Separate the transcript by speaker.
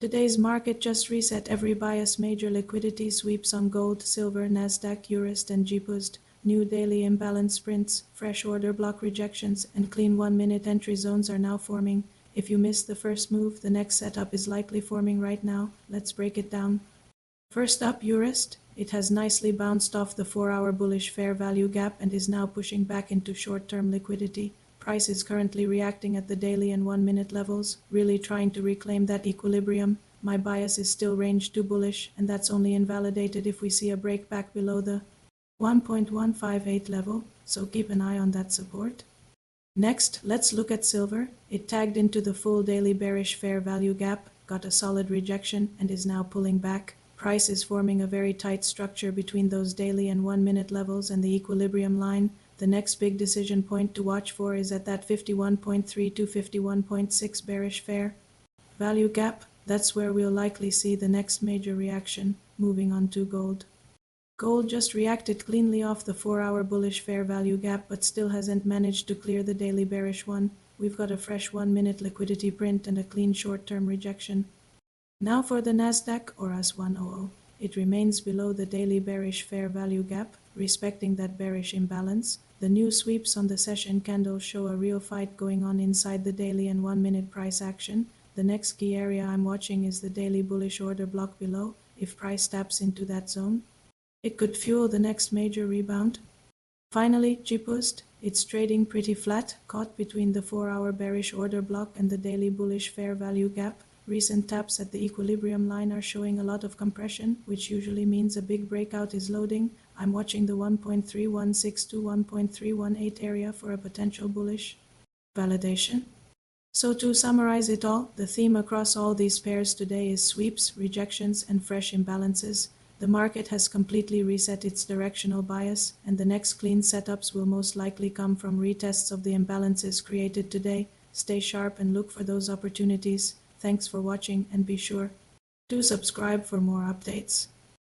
Speaker 1: Today's market just reset every bias. Major liquidity sweeps on gold, silver, NASDAQ, EURUSD and GBPUSD, new daily imbalance prints, fresh order block rejections, and clean 1-minute entry zones are now forming. If you missed the first move, the next setup is likely forming right now. Let's break it down. First up, EURUSD. It has nicely bounced off the 4-hour bullish fair value gap and is now pushing back into short-term liquidity. Price is currently reacting at the daily and 1-minute levels, really trying to reclaim that equilibrium. My bias is still range 2 bullish, and that's only invalidated if we see a break back below the 1.158 level, so keep an eye on that support. Next, let's look at silver. It tagged into the full daily bearish fair value gap, got a solid rejection, and is now pulling back. Price is forming a very tight structure between those daily and 1-minute levels and the equilibrium line. The next big decision point to watch for is at that 51.3 to 51.6 bearish fair value gap. That's where we'll likely see the next major reaction. Moving on to gold. Gold just reacted cleanly off the 4-hour bullish fair value gap but still hasn't managed to clear the daily bearish one. We've got a fresh 1-minute liquidity print and a clean short-term rejection. Now for the NASDAQ or AS100. It remains below the daily bearish fair value gap, respecting that bearish imbalance. The new sweeps on the session candles show a real fight going on inside the daily and 1-minute price action. The next key area I'm watching is the daily bullish order block below. If price taps into that zone, it could fuel the next major rebound. Finally, GBPUSD. It's trading pretty flat, caught between the 4-hour bearish order block and the daily bullish fair value gap. Recent taps at the equilibrium line are showing a lot of compression, which usually means a big breakout is loading. I'm watching the 1.316 to 1.318 area for a potential bullish validation. So to summarize it all, the theme across all these pairs today is sweeps, rejections, and fresh imbalances. The market has completely reset its directional bias, and the next clean setups will most likely come from retests of the imbalances created today. Stay sharp and look for those opportunities. Thanks for watching, and be sure to subscribe for more updates.